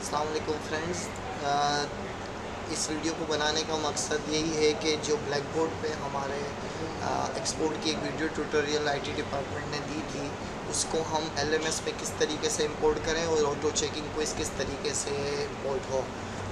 अस्सलाम वालेकुम फ्रेंड्स। इस वीडियो को बनाने का मकसद यही है कि जो ब्लैक बोर्ड पे हमारे एक्सपोर्ट की एक वीडियो ट्यूटोरियल आईटी डिपार्टमेंट ने दी थी, उसको हम एलएमएस पे किस तरीके से इंपोर्ट करें और ऑटो चेकिंग को किस तरीके से इंपोर्ट हो।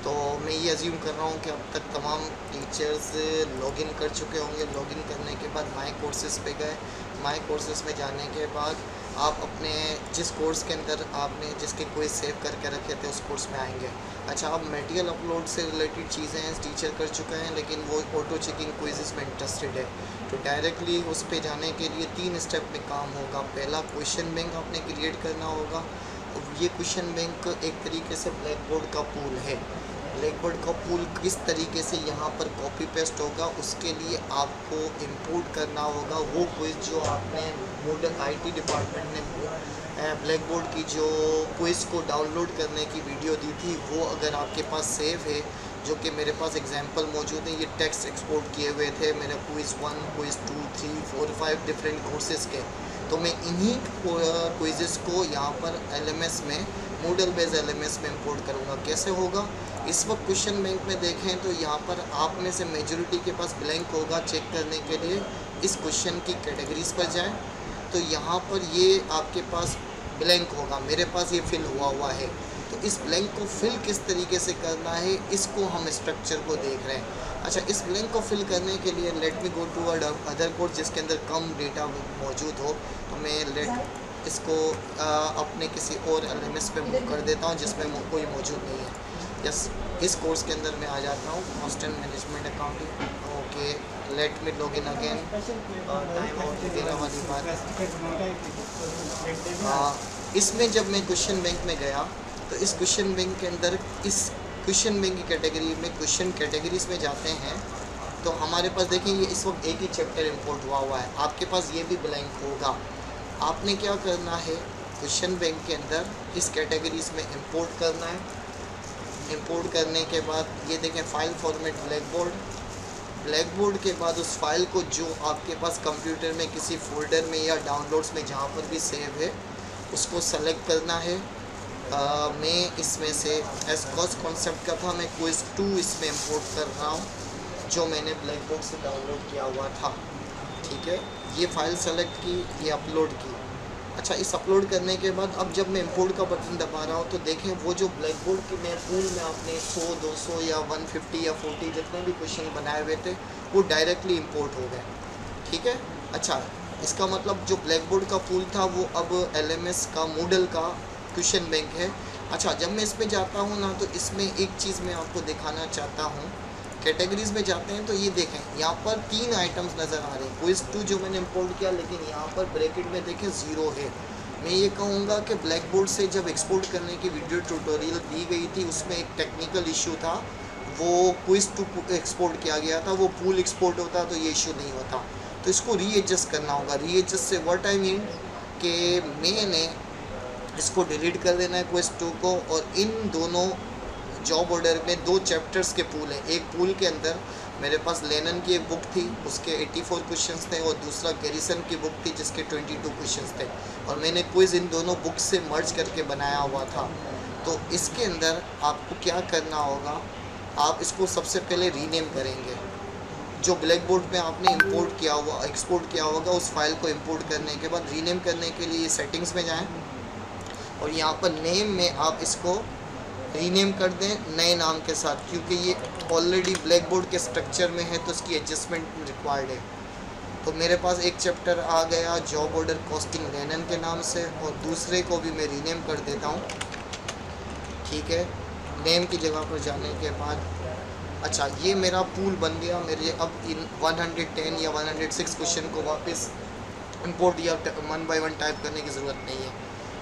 तो मैं ये अज्यूम कर रहा हूँ कि अब तक तमाम टीचर्स लॉगिन कर चुके होंगे। लॉगिन करने के बाद माई कोर्सेज़ पे गए। माई कोर्सेज़ में जाने के बाद आप अपने जिस कोर्स के अंदर आपने जिसके कोई सेव करके रखे थे उस कोर्स में आएंगे। अच्छा, अब मटेरियल अपलोड से रिलेटेड चीज़ें टीचर कर चुके हैं, लेकिन वो ऑटो चेकिंग क्विज़ेस में इंटरेस्टेड है। तो डायरेक्टली उस पे जाने के लिए 3 स्टेप में काम होगा। पहला, क्वेश्चन बैंक आपने क्रिएट करना होगा। ये क्वेश्चन बैंक एक तरीके से ब्लैक बोर्ड का पूल है। ब्लैक बोर्ड का पूल किस तरीके से यहाँ पर कॉपी पेस्ट होगा, उसके लिए आपको इंपोर्ट करना होगा वो क्विज़ जो आपने मॉडल आईटी डिपार्टमेंट ने ब्लैक बोर्ड की जो क्विज़ को डाउनलोड करने की वीडियो दी थी, वो अगर आपके पास सेव है, जो कि मेरे पास एग्जांपल मौजूद है। ये टेक्स्ट एक्सपोर्ट किए हुए थे मेरे क्विज़ 1, क्विज़ 2, 3, 4, 5 डिफरेंट कोर्सेज़ के। तो मैं इन्हीं क्विज़ेस को यहाँ पर एलएमएस में, मॉडल बेस्ड एलएमएस में इंपोर्ट करूँगा। कैसे होगा? इस वक्त क्वेश्चन बैंक में देखें तो यहाँ पर आप में से मेजॉरिटी के पास ब्लैंक होगा। चेक करने के लिए इस क्वेश्चन की कैटेगरीज पर जाएं, तो यहाँ पर ये आपके पास ब्लैंक होगा। मेरे पास ये फिल हुआ है। तो इस ब्लैंक को फिल किस तरीके से करना है, इसको हम स्ट्रक्चर को देख रहे हैं। अच्छा, इस ब्लैंक को फिल करने के लिए let me go to other code जिसके अंदर कम डेटा मौजूद हो। तो मैं इसको अपने किसी और एलएमएस पे मूव कर देता हूँ जिसमें कोई मौजूद नहीं है। यस, इस कोर्स के अंदर मैं आ जाता हूँ, cost and management accounting. Okay, let me log in again. Time out देने वाली बात। इसमें जब मैं क्वेश्चन बैंक में गया तो इस क्वेश्चन बैंक के अंदर, इस क्वेश्चन बैंक की कैटेगरी में क्वेश्चन कैटेगरीज में जाते हैं तो हमारे पास देखें ये इस वक्त एक ही चैप्टर इंपोर्ट हुआ है। आपके पास ये भी ब्लैंक होगा। आपने क्या करना है, क्वेश्चन बैंक के अंदर इस कैटेगरीज में इंपोर्ट करना है। इंपोर्ट करने के बाद ये देखें फाइल फॉर्मेट ब्लैक बोर्ड के बाद उस फाइल को जो आपके पास कंप्यूटर में किसी फोल्डर में या डाउनलोड्स में जहाँ पर भी सेव है उसको सेलेक्ट करना है। मैं इसमें से एस कॉस कॉन्सेप्ट का था, मैं क्विज़ 2 इसमें इंपोर्ट कर रहा हूँ जो मैंने ब्लैक बोर्ड से डाउनलोड किया हुआ था। ठीक है, ये फ़ाइल सेलेक्ट की, ये अपलोड की। अच्छा, इस अपलोड करने के बाद अब जब मैं इंपोर्ट का बटन दबा रहा हूँ तो देखें वो जो ब्लैक बोर्ड की मैं पूल में आपने 100, 200 या 150 या 40 जितने भी क्वेश्चन बनाए हुए थे वो डायरेक्टली इंपोर्ट हो गए। ठीक है। अच्छा, इसका मतलब जो ब्लैक बोर्ड का पूल था वो अब एलएमएस का मॉडल का क्वेश्चन बैंक है। अच्छा, जब मैं इसमें जाता हूँ ना तो इसमें एक चीज़ मैं आपको दिखाना चाहता हूँ। कैटेगरीज में जाते हैं तो ये देखें यहाँ पर 3 आइटम्स नज़र आ रहे हैं। क्विज़ 2 जो मैंने इंपोर्ट किया, लेकिन यहाँ पर ब्रैकेट में देखें 0 है। मैं ये कहूँगा कि ब्लैक बोर्ड से जब एक्सपोर्ट करने की वीडियो ट्यूटोरियल दी गई थी उसमें एक टेक्निकल इशू था। वो क्विज़ 2 एक्सपोर्ट किया गया था, वो पूल एक्सपोर्ट होता तो ये इशू नहीं होता। तो इसको रीएडजस्ट करना होगा। रीएडजस्ट से व्हाट आई मीन कि मैंने इसको डिलीट कर देना है क्विज़ 2 को, और इन दोनों जॉब ऑर्डर में 2 चैप्टर्स के पूल हैं। एक पूल के अंदर मेरे पास लेनन की एक बुक थी, उसके 84 क्वेश्चंस थे, और दूसरा गैरिसन की बुक थी जिसके 22 क्वेश्चंस थे, और मैंने क्विज़ इन दोनों बुक से मर्ज करके बनाया हुआ था। तो इसके अंदर आपको क्या करना होगा, आप इसको सबसे पहले रीनेम करेंगे। जो ब्लैक बोर्ड में आपने इंपोर्ट किया हुआ, एक्सपोर्ट किया होगा, उस फाइल को इंपोर्ट करने के बाद रीनेम करने के लिए सेटिंग्स में जाएँ और यहाँ पर नेम में आप इसको रीनेम कर दें नए नाम के साथ, क्योंकि ये ऑलरेडी ब्लैक बोर्ड के स्ट्रक्चर में है तो इसकी एडजस्टमेंट रिक्वायर्ड है। तो मेरे पास एक चैप्टर आ गया जॉब ऑर्डर कॉस्टिंग लेनन के नाम से, और दूसरे को भी मैं रीनेम कर देता हूँ। ठीक है, नेम की जगह पर जाने के बाद अच्छा, ये मेरा पूल बन गया। मेरे अब इन 110 या 106 क्वेश्चन को वापस इंपोर्ट या 1 बाय 1 टाइप करने की ज़रूरत नहीं है।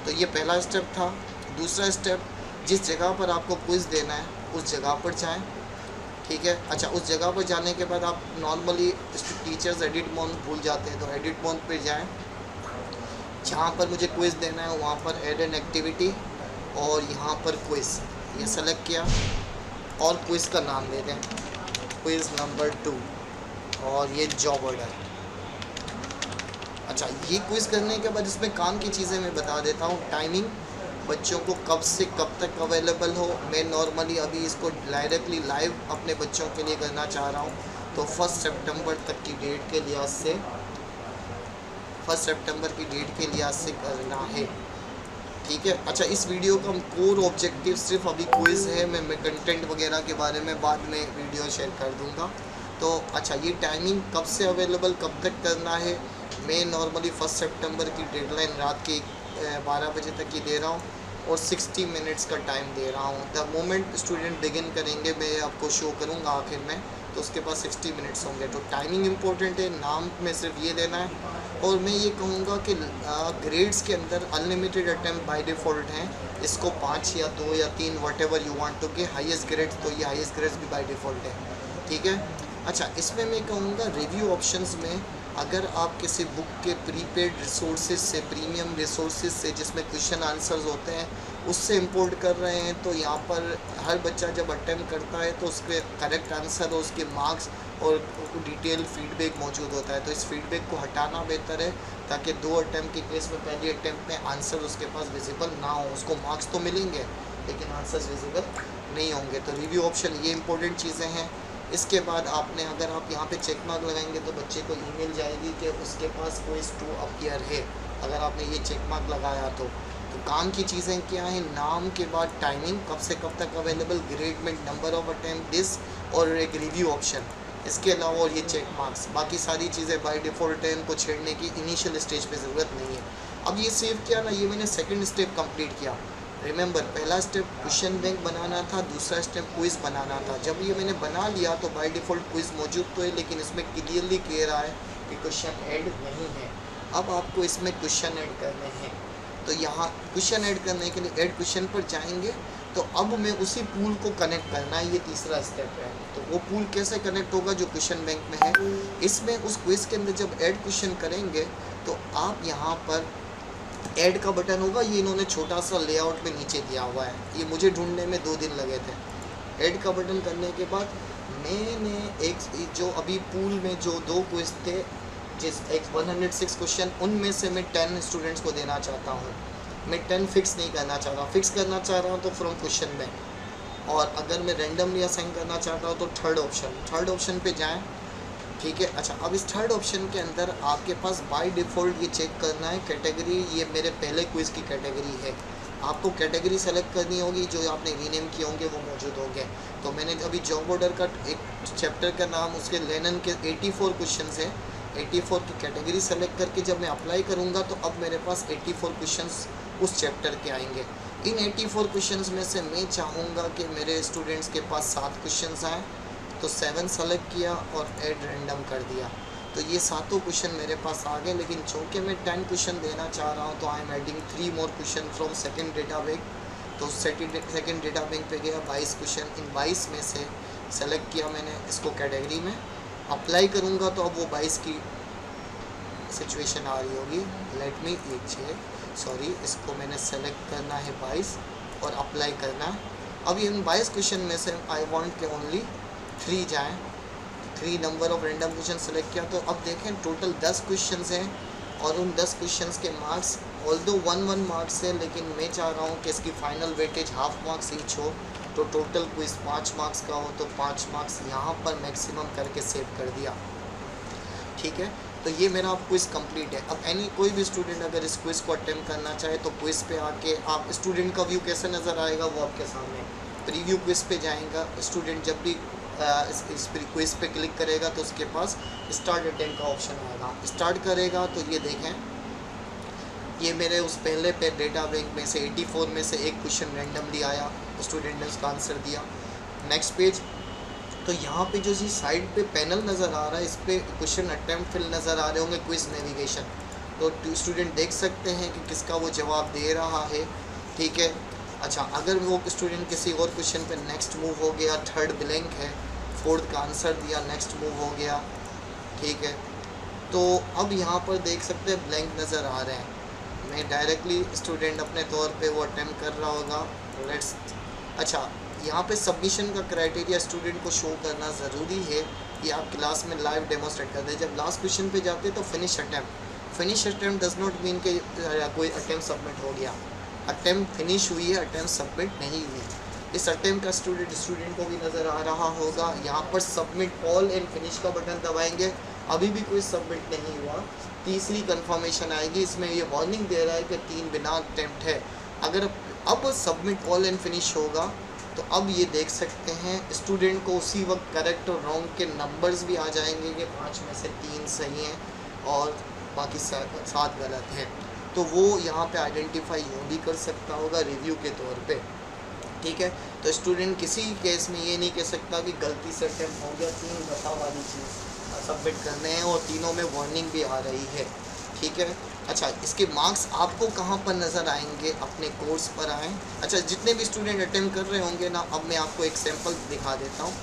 तो ये पहला स्टेप था। दूसरा स्टेप, जिस जगह पर आपको क्विज़ देना है उस जगह पर जाएं। ठीक है। अच्छा, उस जगह पर जाने के बाद आप नॉर्मली टीचर्स एडिट मोड भूल जाते हैं, तो एडिट मोड पे जाएं। जहाँ पर मुझे क्विज़ देना है वहाँ पर ऐड एन एक्टिविटी, और यहाँ पर क्विज़ ये सेलेक्ट किया और क्विज़ का नाम दे दें, क्विज़ नंबर 2, और ये जॉब ऑर्डर। अच्छा, ये क्विज़ करने के बाद इसमें काम की चीज़ें मैं बता देता हूँ। टाइमिंग बच्चों को कब से कब तक अवेलेबल हो। मैं नॉर्मली अभी इसको डायरेक्टली लाइव अपने बच्चों के लिए करना चाह रहा हूँ। तो 1 सितंबर तक की डेट के लिहाज से 1 सितंबर की डेट के लिहाज से करना है, ठीक है। अच्छा, इस वीडियो का कोर ऑब्जेक्टिव सिर्फ अभी क्विज़ है। मैं कंटेंट वगैरह के बारे में बाद में वीडियो शेयर कर दूंगा। तो अच्छा, ये टाइमिंग कब से अवेलेबल, कब तक करना है, मैं नॉर्मली 1 सितंबर की डेडलाइन रात के 12 बजे तक की दे रहा हूँ और 60 मिनट्स का टाइम दे रहा हूँ। द मोमेंट स्टूडेंट बिगिन करेंगे मैं आपको शो करूँगा आखिर में, तो उसके पास 60 मिनट्स होंगे। तो टाइमिंग इंपॉर्टेंट है, नाम में सिर्फ ये लेना है। और मैं ये कहूँगा कि ग्रेड्स के अंदर अनलिमिटेड अटैम्प्ट बाय डिफ़ॉल्ट हैं। इसको 5 या 2 या 3 whatever you want to के हाईएस्ट ग्रेड्स, तो ये हाईएस्ट ग्रेड्स भी बाय डिफ़ॉल्ट है, ठीक है। अच्छा, इसमें मैं कहूँगा रिव्यू ऑप्शंस में अगर आप किसी बुक के प्रीपेड रिसोर्सेज से, प्रीमियम रिसोर्सेज से जिसमें क्वेश्चन आंसर्स होते हैं, उससे इंपोर्ट कर रहे हैं, तो यहाँ पर हर बच्चा जब अटेम्प्ट करता है तो उसके करेक्ट आंसर और उसके मार्क्स और डिटेल फीडबैक मौजूद होता है। तो इस फीडबैक को हटाना बेहतर है, ताकि 2 अटेम्प्ट के केस में पहली अटेम्प्ट में आंसर उसके पास विजिबल ना हो। उसको मार्क्स तो मिलेंगे लेकिन आंसर्स विजिबल नहीं होंगे। तो रिव्यू ऑप्शन ये इंपॉर्टेंट चीज़ें हैं। इसके बाद आपने अगर आप यहाँ पे चेक मार्क लगाएंगे तो बच्चे को ईमेल जाएगी कि उसके पास क्विज़ 2 अपीयर है। अगर आपने ये चेक मार्क लगाया तो काम की चीज़ें क्या हैं, नाम के बाद टाइमिंग कब से कब तक अवेलेबल, ग्रेड में नंबर ऑफ अटेम्प्ट, दिस और एक रिव्यू ऑप्शन। इसके अलावा और ये चेक मार्क्स, बाकी सारी चीज़ें बाय डिफ़ॉल्ट है, इनको छेड़ने की इनिशियल स्टेज पे ज़रूरत नहीं है। अब ये सेव किया ना, ये मैंने सेकंड स्टेप कंप्लीट किया। रिमेंबर, पहला स्टेप क्वेश्चन बैंक बनाना था, दूसरा स्टेप क्विज़ बनाना था। जब ये मैंने बना लिया तो बाय डिफ़ॉल्ट क्विज़ मौजूद तो है, लेकिन इसमें क्लियरली कह रहा है कि क्वेश्चन ऐड नहीं है। अब आपको इसमें क्वेश्चन ऐड करने हैं, तो यहाँ क्वेश्चन ऐड करने के लिए ऐड क्वेश्चन पर जाएंगे। तो अब मैं उसी पूल को कनेक्ट करना है, ये तीसरा स्टेप है। तो वो पूल कैसे कनेक्ट होगा जो क्वेश्चन बैंक में है। इसमें उस क्विज़ के अंदर जब ऐड क्वेश्चन करेंगे तो आप यहाँ पर ऐड का बटन होगा, ये इन्होंने छोटा सा लेआउट में नीचे दिया हुआ है, ये मुझे ढूंढने में 2 दिन लगे थे। ऐड का बटन करने के बाद मैंने एक जो अभी पूल में जो 2 क्विज़ थे, जिस 106 क्वेश्चन, उनमें से मैं 10 स्टूडेंट्स को देना चाहता हूँ। मैं 10 फिक्स नहीं करना चाहता, फिक्स करना चाह रहा हूँ तो फ्रॉम क्वेश्चन बैंक। और अगर मैं रैंडमली असाइन करना चाहता हूँ तो थर्ड ऑप्शन पे जाएं, ठीक है। अच्छा, अब इस थर्ड ऑप्शन के अंदर आपके पास बाय डिफ़ॉल्ट ये चेक करना है कैटेगरी, ये मेरे पहले क्विज़ की कैटेगरी है। आपको कैटेगरी सेलेक्ट करनी होगी, जो आपने रीनेम किए होंगे वो मौजूद होंगे। तो मैंने अभी जॉब ऑर्डर का एक चैप्टर का नाम, उसके लेनन के 84 क्वेश्चन है, 84 की कैटेगरी सेलेक्ट करके जब मैं अप्लाई करूँगा तो अब मेरे पास 84 क्वेश्चंस उस चैप्टर के आएंगे। इन 84 क्वेश्चंस में से मैं चाहूँगा कि मेरे स्टूडेंट्स के पास 7 क्वेश्चंस आएँ, तो 7 सेलेक्ट किया और ऐड रैंडम कर दिया, तो ये 7 क्वेश्चन मेरे पास आ गए। लेकिन चूँकि मैं 10 क्वेश्चन देना चाह रहा हूँ तो I am adding 3 more question from second data bank. तो सेकेंड डेटा बैंक पे गया 22 क्वेश्चन, इन 22 में से सेलेक्ट किया मैंने इसको कैटेगरी में। अप्लाई करूँगा तो अब वो 22 की सिचुएशन आ रही होगी। लेट मी इसको मैंने सेलेक्ट करना है 22 और अप्लाई करना है। अब इन 22 क्वेश्चन में से आई वांट के ओनली 3 जाएँ, 3 number of random question select किया। तो अब देखें टोटल 10 क्वेश्चन हैं और उन 10 क्वेश्चन के मार्क्स ऑल्दो 1 मार्क्स है, लेकिन मैं चाह रहा हूँ कि इसकी final weightage half marks each हो, तो टोटल क्विज़ 5 मार्क्स का हो, तो 5 मार्क्स यहाँ पर मैक्सिमम करके सेव कर दिया, ठीक है। तो ये मेरा क्विज़ कंप्लीट है। अब कोई भी स्टूडेंट अगर इस क्विज़ को अटेम्प्ट करना चाहे तो क्विज़ पे आके आप स्टूडेंट का व्यू कैसे नज़र आएगा वो आपके सामने। प्रीव्यू क्विज़ पे जाएगा स्टूडेंट, जब भी इस क्विज़ पे क्लिक करेगा तो उसके पास स्टार्ट अटेम्प्ट का ऑप्शन आएगा। स्टार्ट करेगा तो ये देखें, ये मेरे उस पहले पे डेटा बैंक में से 84 में से एक क्वेश्चन रैंडमली आया, स्टूडेंट ने उसका आंसर दिया। नेक्स्ट पेज, तो यहाँ पे जो जी साइड पे पैनल नज़र आ रहा है, इस पर क्वेश्चन अटेम्प्ट फिल नज़र आ रहे होंगे, क्विज़ नेविगेशन। तो स्टूडेंट देख सकते हैं कि किसका वो जवाब दे रहा है, ठीक है। अच्छा, अगर वो स्टूडेंट किसी और क्वेश्चन पे नेक्स्ट मूव हो गया, थर्ड ब्लैंक है, फोर्थ का आंसर दिया, नेक्स्ट मूव हो गया, ठीक है। तो अब यहाँ पर देख सकते हैं ब्लैंक नज़र आ रहे हैं। मैं डायरेक्टली स्टूडेंट अपने तौर पे वो अटेम्प्ट कर रहा होगा। लेट्स, अच्छा, यहाँ पे सबमिशन का क्राइटेरिया स्टूडेंट को शो करना ज़रूरी है, ये आप क्लास में लाइव डेमोस्ट्रेट करते हैं। जब लास्ट क्वेश्चन पे जाते हैं तो finish attempt does not mean कि कोई अटैम्प्ट सबमिट हो गया। अटेम्प्ट फिनिश हुई है, अटेम्प्ट सबमिट नहीं हुई। इस अटेम्प्ट का स्टूडेंट को भी नज़र आ रहा होगा। यहाँ पर सबमिट ऑल एंड फिनिश का बटन दबाएंगे, अभी भी कोई सबमिट नहीं हुआ, तीसरी कंफर्मेशन आएगी। इसमें ये वार्निंग दे रहा है कि 3 बिना अटेम्प्ट है। अगर अब सबमिट ऑल एंड फिनिश होगा तो अब ये देख सकते हैं स्टूडेंट को उसी वक्त करेक्ट और रॉन्ग के नंबर्स भी आ जाएंगे कि 5 में से 3 सही हैं और बाकी 7 गलत हैं। तो वो यहाँ पे आइडेंटिफाई यूँ भी कर सकता होगा रिव्यू के तौर पे, ठीक है। तो स्टूडेंट किसी केस में ये नहीं कह सकता कि गलती से अटेम्प्ट हो गया, 3 दफ़ा वाली चीज़ सबमिट करने हैं और तीनों में वार्निंग भी आ रही है, ठीक है। अच्छा, इसके मार्क्स आपको कहाँ पर नज़र आएंगे? अपने कोर्स पर आएँ। अच्छा, जितने भी स्टूडेंट अटेम्प्ट कर रहे होंगे ना, अब मैं आपको एक सैम्पल दिखा देता हूँ।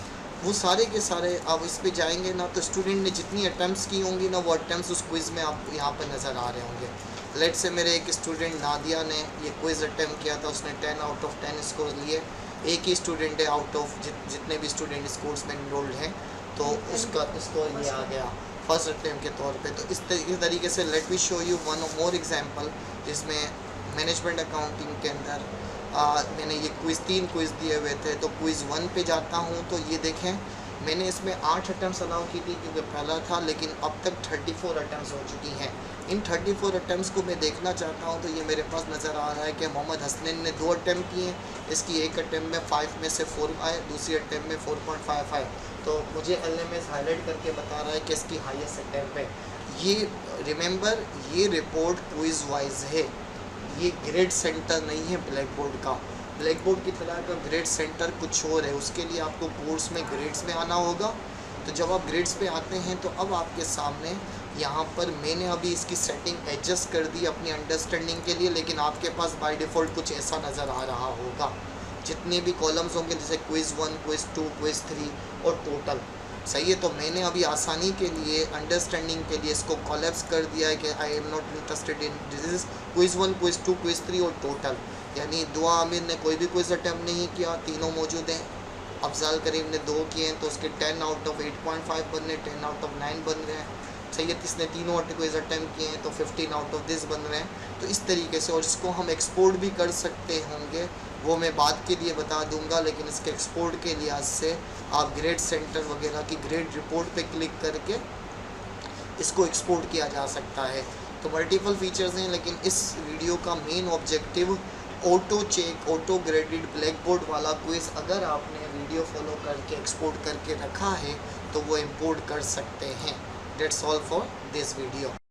वो सारे के सारे अब इस पे जाएंगे ना, तो स्टूडेंट ने जितनी अटैम्प्ट्स की होंगी ना, वो अटैम्प्ट्स उस क्विज़ में आप यहाँ पर नज़र आ रहे होंगे। लेट से मेरे एक स्टूडेंट नादिया ने ये क्विज़ अटैम्प्ट किया था, उसने 10 आउट ऑफ 10 स्कोर लिए। एक ही स्टूडेंट है आउट ऑफ जितने भी स्टूडेंट इस कोर्स में इनरोल्ड हैं, तो उसका स्कोर ये आ गया फर्स्ट अटैम्प्ट के तौर पे। तो इस तरीके से let me show you one more example, जिसमें मैनेजमेंट अकाउंटिंग के अंदर मैंने ये तीन क्विज़ दिए हुए थे। तो क्विज़ 1 पे जाता हूँ, तो ये देखें मैंने इसमें 8 अटैम्प्ट्स अलाउ की थी क्योंकि पहला था, लेकिन अब तक 34 अटैम्प्ट्स हो चुकी हैं। इन 34 अटैम्प्ट्स को मैं देखना चाहता हूँ, तो ये मेरे पास नज़र आ रहा है कि मोहम्मद हसनैन ने 2 अटैम्प्ट किए। इसकी एक अटैम्प्ट में 5 में से 4 आए, दूसरी अटैम्प्ट में 4.5 आए। तो मुझे LMS हाईलाइट करके बता रहा है कि इसकी हाईएस्ट अटैम्प्ट है। ये रिमेंबर, ये रिपोर्ट क्विज़ वाइज है, ये ग्रेड सेंटर नहीं है ब्लैक बोर्ड का। ब्लैक बोर्ड की तरह का ग्रेड सेंटर कुछ और है, उसके लिए आपको कोर्स में ग्रेड्स में आना होगा। तो जब आप ग्रेड्स पे आते हैं तो अब आपके सामने यहाँ पर मैंने अभी इसकी सेटिंग एडजस्ट कर दी अपनी अंडरस्टैंडिंग के लिए, लेकिन आपके पास बाय डिफ़ॉल्ट कुछ ऐसा नज़र आ रहा होगा। जितने भी कॉलम्स होंगे जैसे क्विज़ 1, क्विज़ 2, क्विज़ 3 और टोटल, सही है। तो मैंने अभी आसानी के लिए, अंडरस्टैंडिंग के लिए इसको कोलैप्स कर दिया है कि I am not interested in this quiz 1, quiz 2, quiz 3 और टोटल। यानी दुआ आमिर ने कोई भी क्विज़ अटैम्प्ट नहीं किया, तीनों मौजूद हैं। अफजाल करीम ने 2 किए हैं, तो उसके 10 आउट ऑफ 8.5 बन रहे हैं, 10 आउट ऑफ 9 बन रहे हैं। सैयद इसने तीनों क्विज़ अटैम्प्ट किए हैं, तो 15 आउट ऑफ दिस बन रहे हैं। तो इस तरीके से, और इसको हम एक्सपोर्ट भी कर सकते होंगे, वो मैं बाद के लिए बता दूंगा। लेकिन इसके एक्सपोर्ट के लिहाज से आप ग्रेड सेंटर वगैरह की ग्रेड रिपोर्ट पे क्लिक करके इसको एक्सपोर्ट किया जा सकता है। तो मल्टीपल फीचर्स हैं, लेकिन इस वीडियो का main objective auto check, auto graded black board वाला क्विज़ अगर आपने वीडियो फॉलो करके एक्सपोर्ट करके रखा है तो वो इंपोर्ट कर सकते हैं। That's all for this video.